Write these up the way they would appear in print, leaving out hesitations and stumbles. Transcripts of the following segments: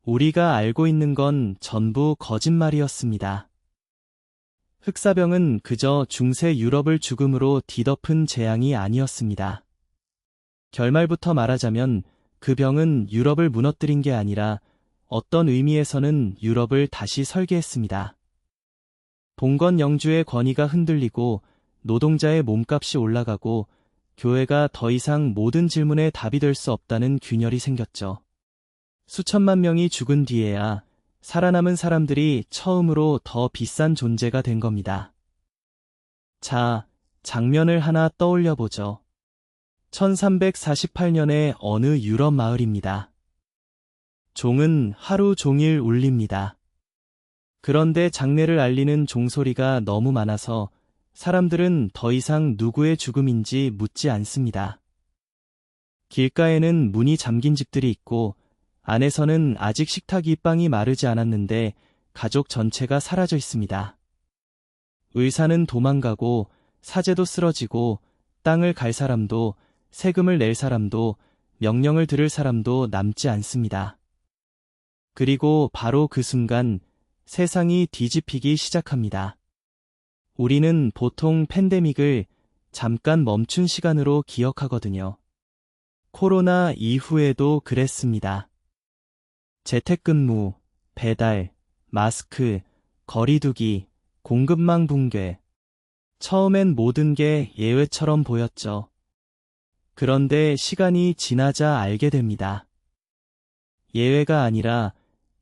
우리가 알고 있는 건 전부 거짓말이었습니다. 흑사병은 그저 중세 유럽을 죽음으로 뒤덮은 재앙이 아니었습니다. 결말부터 말하자면 그 병은 유럽을 무너뜨린 게 아니라 어떤 의미에서는 유럽을 다시 설계했습니다. 봉건 영주의 권위가 흔들리고 노동자의 몸값이 올라가고 교회가 더 이상 모든 질문에 답이 될 수 없다는 균열이 생겼죠. 수천만 명이 죽은 뒤에야 살아남은 사람들이 처음으로 더 비싼 존재가 된 겁니다. 자, 장면을 하나 떠올려 보죠. 1348년의 어느 유럽 마을입니다. 종은 하루 종일 울립니다. 그런데 장례를 알리는 종소리가 너무 많아서 사람들은 더 이상 누구의 죽음인지 묻지 않습니다. 길가에는 문이 잠긴 집들이 있고 안에서는 아직 식탁이 빵이 마르지 않았는데 가족 전체가 사라져 있습니다. 의사는 도망가고 사제도 쓰러지고 땅을 갈 사람도 세금을 낼 사람도 명령을 들을 사람도 남지 않습니다. 그리고 바로 그 순간 세상이 뒤집히기 시작합니다. 우리는 보통 팬데믹을 잠깐 멈춘 시간으로 기억하거든요. 코로나 이후에도 그랬습니다. 재택근무, 배달, 마스크, 거리두기, 공급망 붕괴. 처음엔 모든 게 예외처럼 보였죠. 그런데 시간이 지나자 알게 됩니다. 예외가 아니라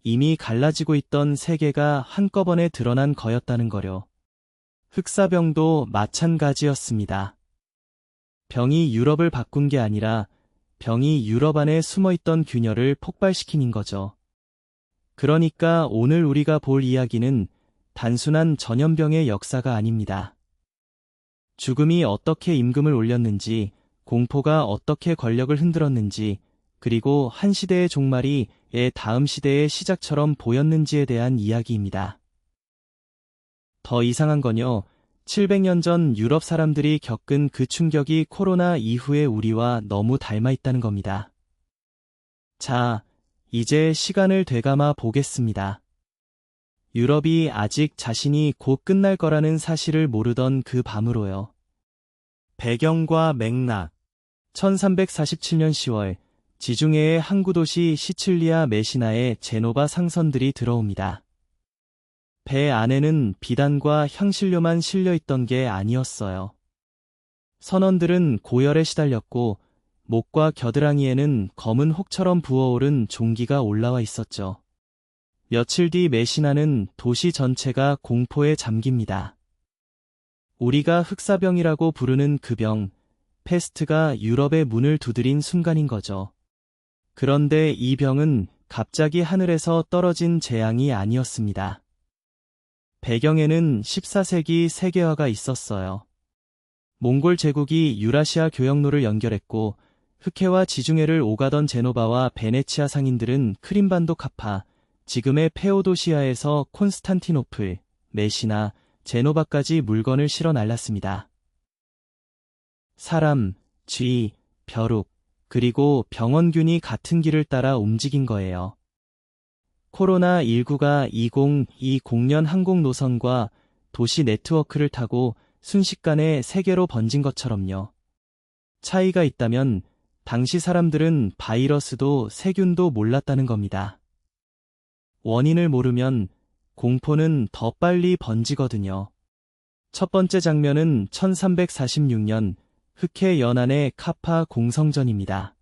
이미 갈라지고 있던 세계가 한꺼번에 드러난 거였다는 거요. 흑사병도 마찬가지였습니다. 병이 유럽을 바꾼 게 아니라 병이 유럽 안에 숨어있던 균열을 폭발시킨 거죠. 그러니까 오늘 우리가 볼 이야기는 단순한 전염병의 역사가 아닙니다. 죽음이 어떻게 임금을 올렸는지, 공포가 어떻게 권력을 흔들었는지, 그리고 한 시대의 종말이 다음 시대의 시작처럼 보였는지에 대한 이야기입니다. 더 이상한 건요, 700년 전 유럽 사람들이 겪은 그 충격이 코로나 이후의 우리와 너무 닮아 있다는 겁니다. 자, 이제 시간을 되감아 보겠습니다. 유럽이 아직 자신이 곧 끝날 거라는 사실을 모르던 그 밤으로요. 배경과 맥락. 1347년 10월, 지중해의 항구 도시 시칠리아 메시나에 제노바 상선들이 들어옵니다. 배 안에는 비단과 향신료만 실려 있던 게 아니었어요. 선원들은 고열에 시달렸고 목과 겨드랑이에는 검은 혹처럼 부어오른 종기가 올라와 있었죠. 며칠 뒤 메시나는 도시 전체가 공포에 잠깁니다. 우리가 흑사병이라고 부르는 그 병, 패스트가 유럽의 문을 두드린 순간인 거죠. 그런데 이 병은 갑자기 하늘에서 떨어진 재앙이 아니었습니다. 배경에는 14세기 세계화가 있었어요. 몽골 제국이 유라시아 교역로를 연결했고 흑해와 지중해를 오가던 제노바와 베네치아 상인들은 크림반도 카파, 지금의 페오도시아에서 콘스탄티노플, 메시나, 제노바까지 물건을 실어 날랐습니다. 사람, 쥐, 벼룩, 그리고 병원균이 같은 길을 따라 움직인 거예요. 코로나19가 2020년 항공 노선과 도시 네트워크를 타고 순식간에 세계로 번진 것처럼요. 차이가 있다면 당시 사람들은 바이러스도 세균도 몰랐다는 겁니다. 원인을 모르면 공포는 더 빨리 번지거든요. 첫 번째 장면은 1346년 흑해 연안의 카파 공성전입니다.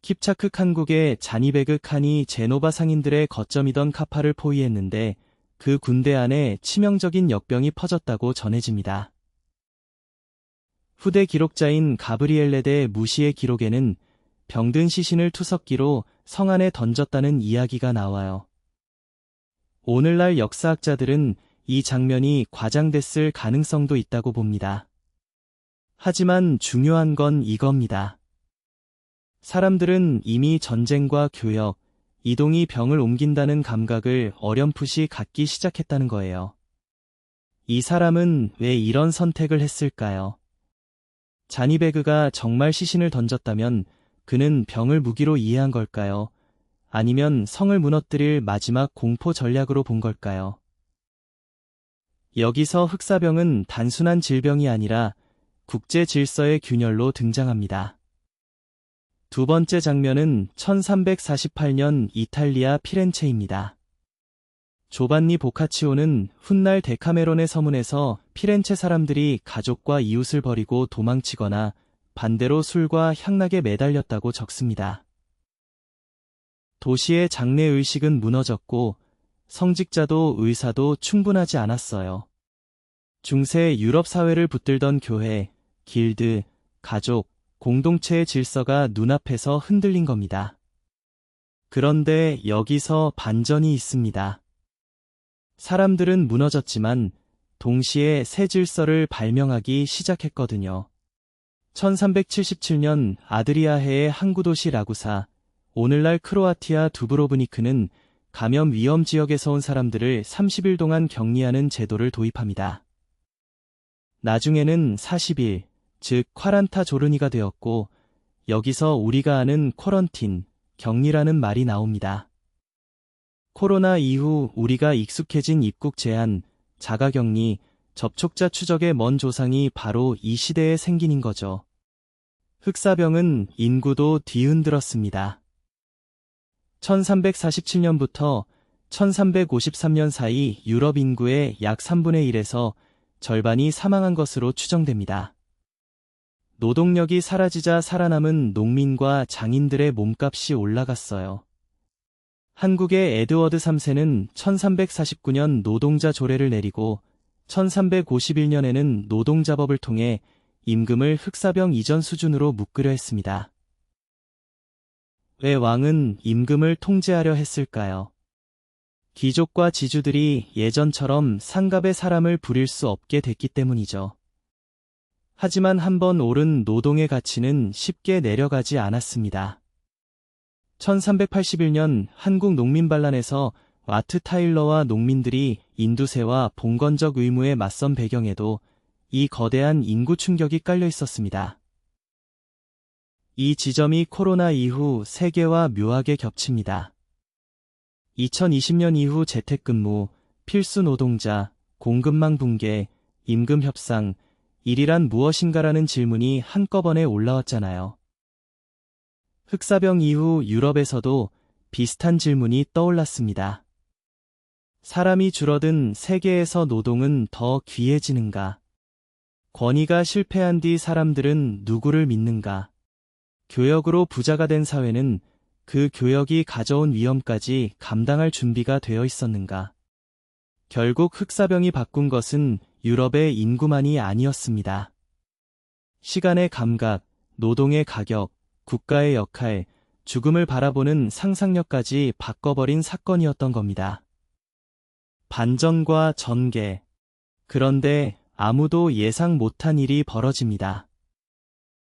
킵차크 칸국의 자니베그 칸이 제노바 상인들의 거점이던 카파를 포위했는데 그 군대 안에 치명적인 역병이 퍼졌다고 전해집니다. 후대 기록자인 가브리엘레 데 무시의 기록에는 병든 시신을 투석기로 성 안에 던졌다는 이야기가 나와요. 오늘날 역사학자들은 이 장면이 과장됐을 가능성도 있다고 봅니다. 하지만 중요한 건 이겁니다. 사람들은 이미 전쟁과 교역, 이동이 병을 옮긴다는 감각을 어렴풋이 갖기 시작했다는 거예요. 이 사람은 왜 이런 선택을 했을까요? 자니베그가 정말 시신을 던졌다면 그는 병을 무기로 이해한 걸까요? 아니면 성을 무너뜨릴 마지막 공포 전략으로 본 걸까요? 여기서 흑사병은 단순한 질병이 아니라 국제 질서의 균열로 등장합니다. 두 번째 장면은 1348년 이탈리아 피렌체입니다. 조반니 보카치오는 훗날 데카메론의 서문에서 피렌체 사람들이 가족과 이웃을 버리고 도망치거나 반대로 술과 향락에 매달렸다고 적습니다. 도시의 장례의식은 무너졌고 성직자도 의사도 충분하지 않았어요. 중세 유럽 사회를 붙들던 교회, 길드, 가족, 공동체의 질서가 눈앞에서 흔들린 겁니다. 그런데 여기서 반전이 있습니다. 사람들은 무너졌지만 동시에 새 질서를 발명하기 시작했거든요. 1377년 아드리아해의 항구 도시 라구사, 오늘날 크로아티아 두브로브니크는 감염 위험 지역에서 온 사람들을 30일 동안 격리하는 제도를 도입합니다. 나중에는 40일, 즉 콰란타 조르니가 되었고 여기서 우리가 아는 쿼런틴, 격리라는 말이 나옵니다. 코로나 이후 우리가 익숙해진 입국 제한, 자가격리, 접촉자 추적의 먼 조상이 바로 이 시대에 생긴 거죠. 흑사병은 인구도 뒤흔들었습니다. 1347년부터 1353년 사이 유럽 인구의 약 3분의 1에서 절반이 사망한 것으로 추정됩니다. 노동력이 사라지자 살아남은 농민과 장인들의 몸값이 올라갔어요. 한국의 에드워드 3세는 1349년 노동자 조례를 내리고 1351년에는 노동자법을 통해 임금을 흑사병 이전 수준으로 묶으려 했습니다. 왜 왕은 임금을 통제하려 했을까요? 귀족과 지주들이 예전처럼 상갑에 사람을 부릴 수 없게 됐기 때문이죠. 하지만 한번 오른 노동의 가치는 쉽게 내려가지 않았습니다. 1381년 한국 농민반란에서 와트 타일러와 농민들이 인두세와 봉건적 의무에 맞선 배경에도 이 거대한 인구 충격이 깔려 있었습니다. 이 지점이 코로나 이후 세계와 묘하게 겹칩니다. 2020년 이후 재택근무, 필수 노동자, 공급망 붕괴, 임금 협상, 일이란 무엇인가라는 질문이 한꺼번에 올라왔잖아요. 흑사병 이후 유럽에서도 비슷한 질문이 떠올랐습니다. 사람이 줄어든 세계에서 노동은 더 귀해지는가? 권위가 실패한 뒤 사람들은 누구를 믿는가? 교역으로 부자가 된 사회는 그 교역이 가져온 위험까지 감당할 준비가 되어 있었는가? 결국 흑사병이 바꾼 것은 유럽의 인구만이 아니었습니다. 시간의 감각, 노동의 가격, 국가의 역할, 죽음을 바라보는 상상력까지 바꿔버린 사건이었던 겁니다. 반전과 전개. 그런데 아무도 예상 못한 일이 벌어집니다.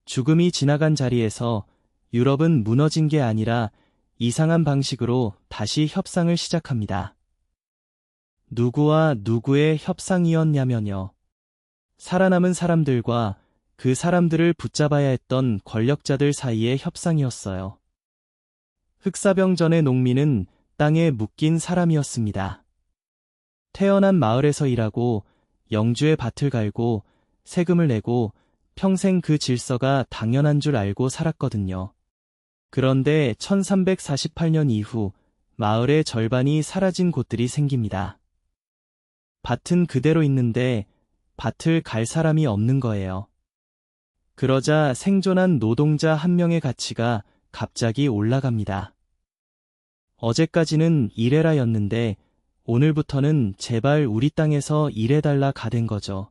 죽음이 지나간 자리에서 유럽은 무너진 게 아니라 이상한 방식으로 다시 협상을 시작합니다. 누구와 누구의 협상이었냐면요. 살아남은 사람들과 그 사람들을 붙잡아야 했던 권력자들 사이의 협상이었어요. 흑사병 전의 농민은 땅에 묶인 사람이었습니다. 태어난 마을에서 일하고 영주의 밭을 갈고 세금을 내고 평생 그 질서가 당연한 줄 알고 살았거든요. 그런데 1348년 이후 마을의 절반이 사라진 곳들이 생깁니다. 밭은 그대로 있는데 밭을 갈 사람이 없는 거예요. 그러자 생존한 노동자 한 명의 가치가 갑자기 올라갑니다. 어제까지는 일해라였는데 오늘부터는 제발 우리 땅에서 일해달라가 된 거죠.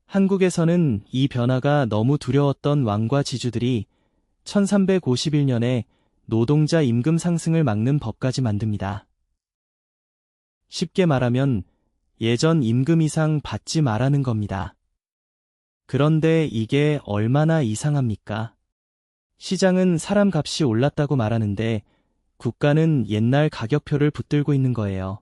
한국에서는 이 변화가 너무 두려웠던 왕과 지주들이 1351년에 노동자 임금 상승을 막는 법까지 만듭니다. 쉽게 말하면 예전 임금 이상 받지 말라는 겁니다. 그런데 이게 얼마나 이상합니까? 시장은 사람 값이 올랐다고 말하는데 국가는 옛날 가격표를 붙들고 있는 거예요.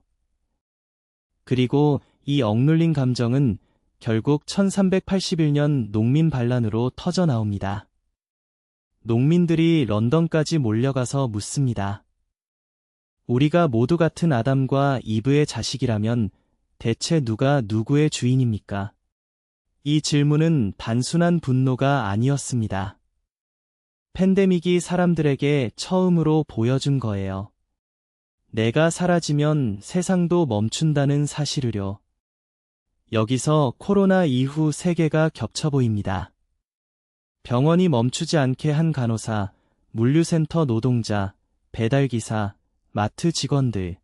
그리고 이 억눌린 감정은 결국 1381년 농민 반란으로 터져 나옵니다. 농민들이 런던까지 몰려가서 묻습니다. 우리가 모두 같은 아담과 이브의 자식이라면 대체 누가 누구의 주인입니까? 이 질문은 단순한 분노가 아니었습니다. 팬데믹이 사람들에게 처음으로 보여준 거예요. 내가 사라지면 세상도 멈춘다는 사실을요. 여기서 코로나 이후 세계가 겹쳐 보입니다. 병원이 멈추지 않게 한 간호사, 물류센터 노동자, 배달기사, 마트 직원들.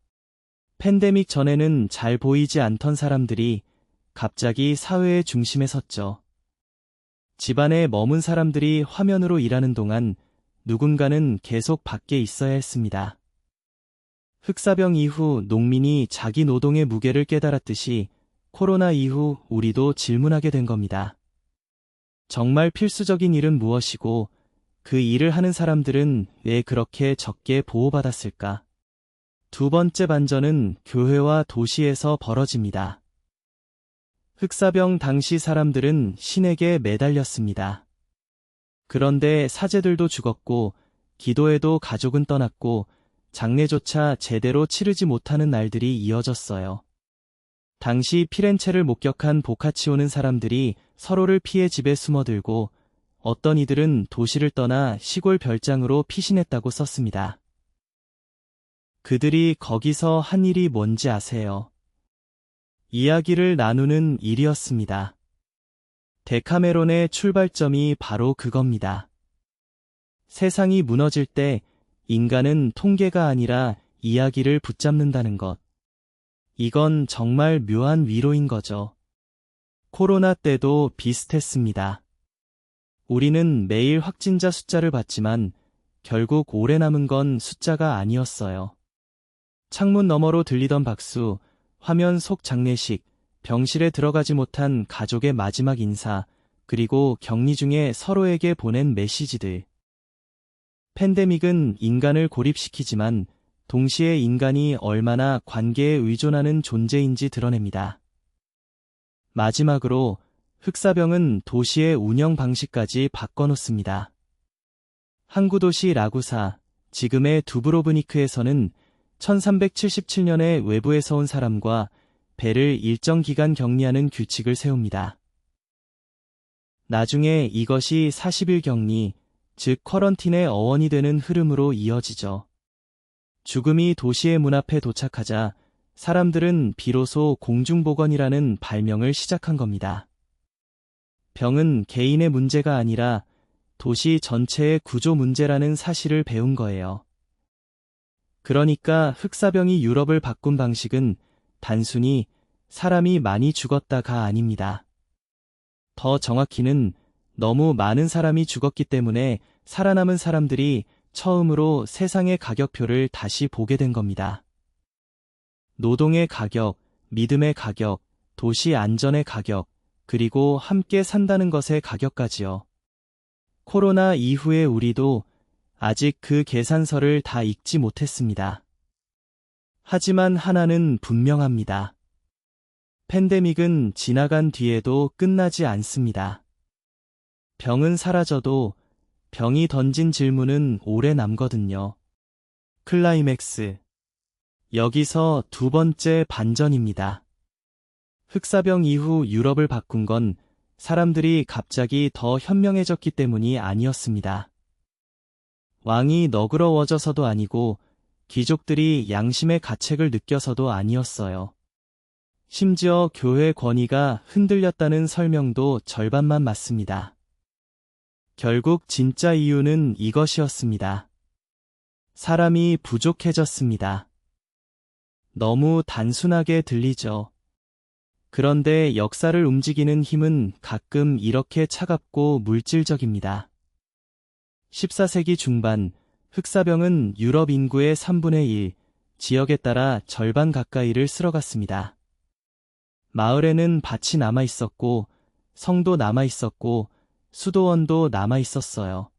팬데믹 전에는 잘 보이지 않던 사람들이 갑자기 사회의 중심에 섰죠. 집안에 머문 사람들이 화면으로 일하는 동안 누군가는 계속 밖에 있어야 했습니다. 흑사병 이후 농민이 자기 노동의 무게를 깨달았듯이 코로나 이후 우리도 질문하게 된 겁니다. 정말 필수적인 일은 무엇이고 그 일을 하는 사람들은 왜 그렇게 적게 보호받았을까? 두 번째 반전은 교회와 도시에서 벌어집니다. 흑사병 당시 사람들은 신에게 매달렸습니다. 그런데 사제들도 죽었고 기도에도 가족은 떠났고 장례조차 제대로 치르지 못하는 날들이 이어졌어요. 당시 피렌체를 목격한 보카치오는 사람들이 서로를 피해 집에 숨어들고 어떤 이들은 도시를 떠나 시골 별장으로 피신했다고 썼습니다. 그들이 거기서 한 일이 뭔지 아세요? 이야기를 나누는 일이었습니다. 데카메론의 출발점이 바로 그겁니다. 세상이 무너질 때 인간은 통계가 아니라 이야기를 붙잡는다는 것. 이건 정말 묘한 위로인 거죠. 코로나 때도 비슷했습니다. 우리는 매일 확진자 숫자를 봤지만 결국 오래 남은 건 숫자가 아니었어요. 창문 너머로 들리던 박수, 화면 속 장례식, 병실에 들어가지 못한 가족의 마지막 인사, 그리고 격리 중에 서로에게 보낸 메시지들. 팬데믹은 인간을 고립시키지만 동시에 인간이 얼마나 관계에 의존하는 존재인지 드러냅니다. 마지막으로 흑사병은 도시의 운영 방식까지 바꿔놓습니다. 항구 도시 라구사, 지금의 두브로브니크에서는 1377년에 외부에서 온 사람과 배를 일정 기간 격리하는 규칙을 세웁니다. 나중에 이것이 40일 격리, 즉 쿼런틴의 어원이 되는 흐름으로 이어지죠. 죽음이 도시의 문 앞에 도착하자 사람들은 비로소 공중보건이라는 발명을 시작한 겁니다. 병은 개인의 문제가 아니라 도시 전체의 구조 문제라는 사실을 배운 거예요. 그러니까 흑사병이 유럽을 바꾼 방식은 단순히 사람이 많이 죽었다가 아닙니다. 더 정확히는 너무 많은 사람이 죽었기 때문에 살아남은 사람들이 처음으로 세상의 가격표를 다시 보게 된 겁니다. 노동의 가격, 믿음의 가격, 도시 안전의 가격, 그리고 함께 산다는 것의 가격까지요. 코로나 이후에 우리도 아직 그 계산서를 다 읽지 못했습니다. 하지만 하나는 분명합니다. 팬데믹은 지나간 뒤에도 끝나지 않습니다. 병은 사라져도 병이 던진 질문은 오래 남거든요. 클라이맥스. 여기서 두 번째 반전입니다. 흑사병 이후 유럽을 바꾼 건 사람들이 갑자기 더 현명해졌기 때문이 아니었습니다. 왕이 너그러워져서도 아니고 귀족들이 양심의 가책을 느껴서도 아니었어요. 심지어 교회 권위가 흔들렸다는 설명도 절반만 맞습니다. 결국 진짜 이유는 이것이었습니다. 사람이 부족해졌습니다. 너무 단순하게 들리죠. 그런데 역사를 움직이는 힘은 가끔 이렇게 차갑고 물질적입니다. 14세기 중반, 흑사병은 유럽 인구의 3분의 1, 지역에 따라 절반 가까이를 쓸어갔습니다. 마을에는 밭이 남아있었고, 성도 남아있었고, 수도원도 남아있었어요.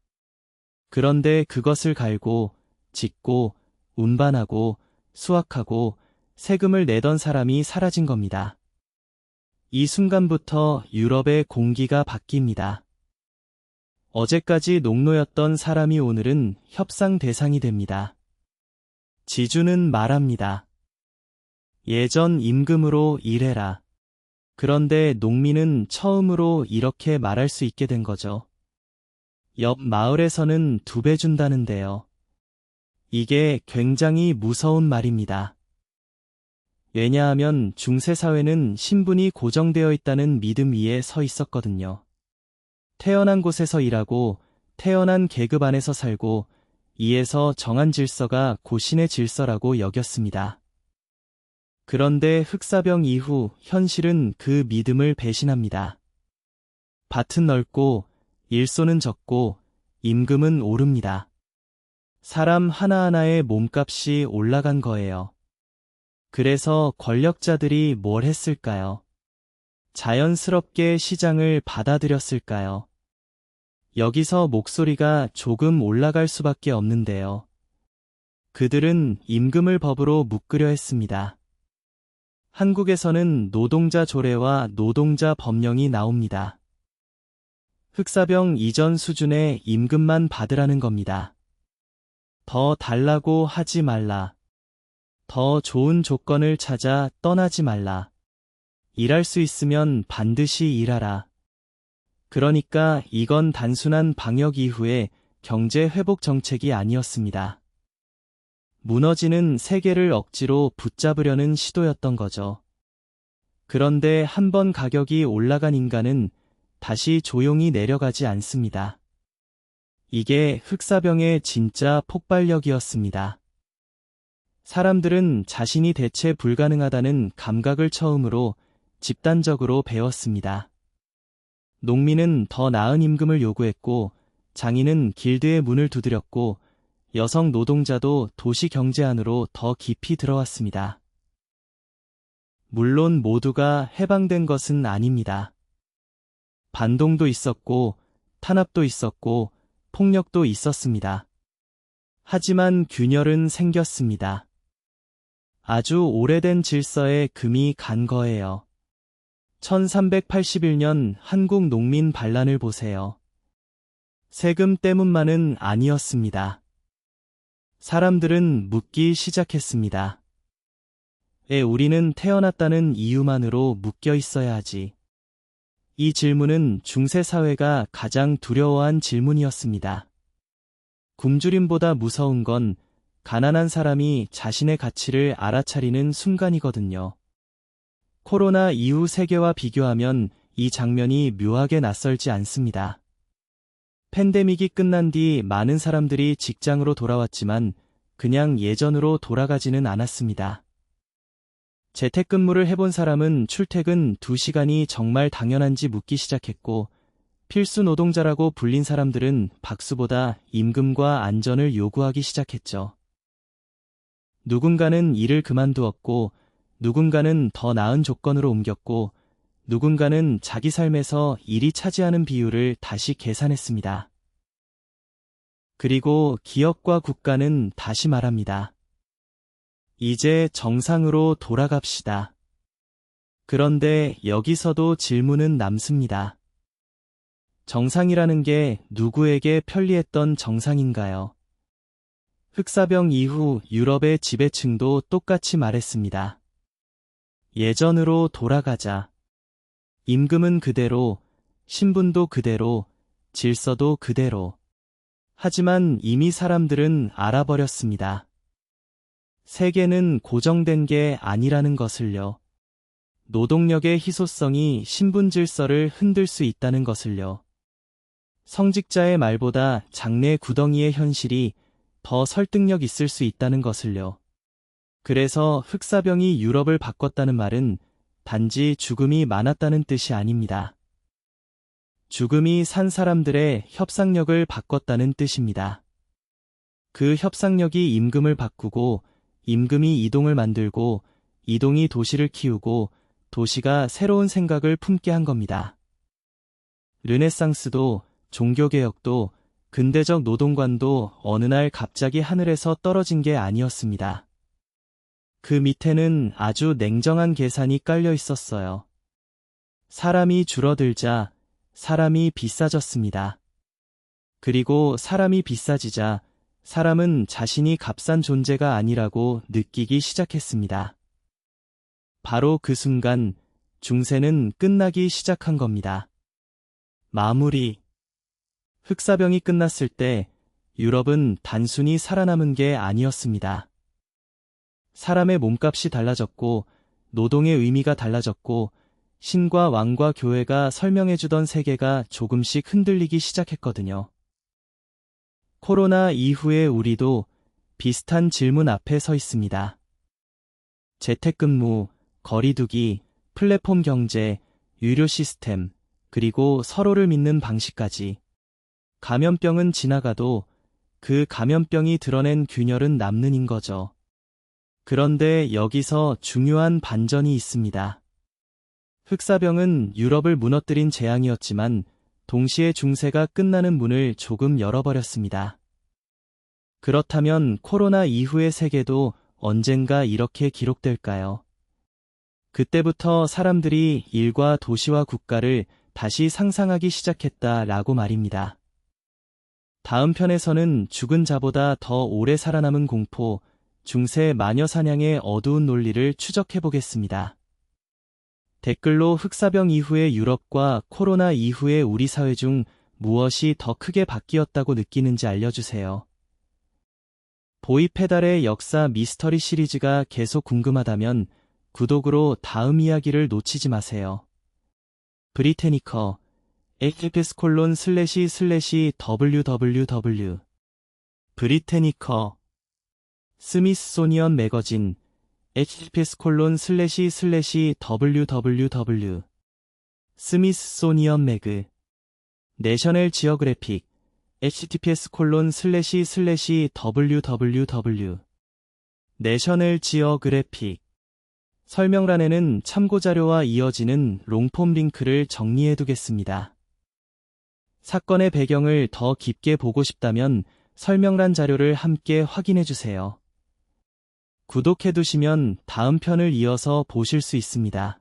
그런데 그것을 갈고, 짓고, 운반하고, 수확하고, 세금을 내던 사람이 사라진 겁니다. 이 순간부터 유럽의 공기가 바뀝니다. 어제까지 농노였던 사람이 오늘은 협상 대상이 됩니다. 지주는 말합니다. 예전 임금으로 일해라. 그런데 농민은 처음으로 이렇게 말할 수 있게 된 거죠. 옆 마을에서는 2배 준다는데요. 이게 굉장히 무서운 말입니다. 왜냐하면 중세사회는 신분이 고정되어 있다는 믿음 위에 서 있었거든요. 태어난 곳에서 일하고 태어난 계급 안에서 살고 이에서 정한 질서가 고신의 질서라고 여겼습니다. 그런데 흑사병 이후 현실은 그 믿음을 배신합니다. 밭은 넓고 일손은 적고 임금은 오릅니다. 사람 하나하나의 몸값이 올라간 거예요. 그래서 권력자들이 뭘 했을까요? 자연스럽게 시장을 받아들였을까요? 여기서 목소리가 조금 올라갈 수밖에 없는데요. 그들은 임금을 법으로 묶으려 했습니다. 한국에서는 노동자 조례와 노동자 법령이 나옵니다. 흑사병 이전 수준의 임금만 받으라는 겁니다. 더 달라고 하지 말라. 더 좋은 조건을 찾아 떠나지 말라. 일할 수 있으면 반드시 일하라. 그러니까 이건 단순한 방역 이후의 경제 회복 정책이 아니었습니다. 무너지는 세계를 억지로 붙잡으려는 시도였던 거죠. 그런데 한번 가격이 올라간 인간은 다시 조용히 내려가지 않습니다. 이게 흑사병의 진짜 폭발력이었습니다. 사람들은 자신이 대체 불가능하다는 감각을 처음으로 집단적으로 배웠습니다. 농민은 더 나은 임금을 요구했고, 장인은 길드의 문을 두드렸고, 여성 노동자도 도시 경제 안으로 더 깊이 들어왔습니다. 물론 모두가 해방된 것은 아닙니다. 반동도 있었고, 탄압도 있었고, 폭력도 있었습니다. 하지만 균열은 생겼습니다. 아주 오래된 질서에 금이 간 거예요. 1381년 한국 농민 반란을 보세요. 세금 때문만은 아니었습니다. 사람들은 묻기 시작했습니다. 왜 우리는 태어났다는 이유만으로 묶여 있어야 하지? 이 질문은 중세사회가 가장 두려워한 질문이었습니다. 굶주림보다 무서운 건 가난한 사람이 자신의 가치를 알아차리는 순간이거든요. 코로나 이후 세계와 비교하면 이 장면이 묘하게 낯설지 않습니다. 팬데믹이 끝난 뒤 많은 사람들이 직장으로 돌아왔지만 그냥 예전으로 돌아가지는 않았습니다. 재택근무를 해본 사람은 출퇴근 2시간이 정말 당연한지 묻기 시작했고, 필수 노동자라고 불린 사람들은 박수보다 임금과 안전을 요구하기 시작했죠. 누군가는 일을 그만두었고, 누군가는 더 나은 조건으로 옮겼고, 누군가는 자기 삶에서 일이 차지하는 비율을 다시 계산했습니다. 그리고 기업과 국가는 다시 말합니다. 이제 정상으로 돌아갑시다. 그런데 여기서도 질문은 남습니다. 정상이라는 게 누구에게 편리했던 정상인가요? 흑사병 이후 유럽의 지배층도 똑같이 말했습니다. 예전으로 돌아가자. 임금은 그대로, 신분도 그대로, 질서도 그대로. 하지만 이미 사람들은 알아버렸습니다. 세계는 고정된 게 아니라는 것을요. 노동력의 희소성이 신분 질서를 흔들 수 있다는 것을요. 성직자의 말보다 장래 구덩이의 현실이 더 설득력 있을 수 있다는 것을요. 그래서 흑사병이 유럽을 바꿨다는 말은 단지 죽음이 많았다는 뜻이 아닙니다. 죽음이 산 사람들의 협상력을 바꿨다는 뜻입니다. 그 협상력이 임금을 바꾸고, 임금이 이동을 만들고, 이동이 도시를 키우고, 도시가 새로운 생각을 품게 한 겁니다. 르네상스도, 종교개혁도, 근대적 노동관도 어느 날 갑자기 하늘에서 떨어진 게 아니었습니다. 그 밑에는 아주 냉정한 계산이 깔려 있었어요. 사람이 줄어들자 사람이 비싸졌습니다. 그리고 사람이 비싸지자 사람은 자신이 값싼 존재가 아니라고 느끼기 시작했습니다. 바로 그 순간 중세는 끝나기 시작한 겁니다. 마무리. 흑사병이 끝났을 때 유럽은 단순히 살아남은 게 아니었습니다. 사람의 몸값이 달라졌고 노동의 의미가 달라졌고 신과 왕과 교회가 설명해주던 세계가 조금씩 흔들리기 시작했거든요. 코로나 이후에 우리도 비슷한 질문 앞에 서 있습니다. 재택근무, 거리두기, 플랫폼 경제, 유료 시스템, 그리고 서로를 믿는 방식까지. 감염병은 지나가도 그 감염병이 드러낸 균열은 남는인 거죠. 그런데 여기서 중요한 반전이 있습니다. 흑사병은 유럽을 무너뜨린 재앙이었지만 동시에 중세가 끝나는 문을 조금 열어버렸습니다. 그렇다면 코로나 이후의 세계도 언젠가 이렇게 기록될까요? 그때부터 사람들이 일과 도시와 국가를 다시 상상하기 시작했다라고 말입니다. 다음 편에서는 죽은 자보다 더 오래 살아남은 공포, 중세 마녀 사냥의 어두운 논리를 추적해보겠습니다. 댓글로 흑사병 이후의 유럽과 코로나 이후의 우리 사회 중 무엇이 더 크게 바뀌었다고 느끼는지 알려주세요. 보이페달의 역사 미스터리 시리즈가 계속 궁금하다면 구독으로 다음 이야기를 놓치지 마세요. 브리테니커 https://www 브리테니커 스미소니언 매거진 https://www 스미소니언 매그 내셔널 지오그래픽 https://www 내셔널 지오그래픽 설명란에는 참고자료와 이어지는 롱폼 링크를 정리해두겠습니다. 사건의 배경을 더 깊게 보고 싶다면 설명란 자료를 함께 확인해주세요. 구독해두시면 다음 편을 이어서 보실 수 있습니다.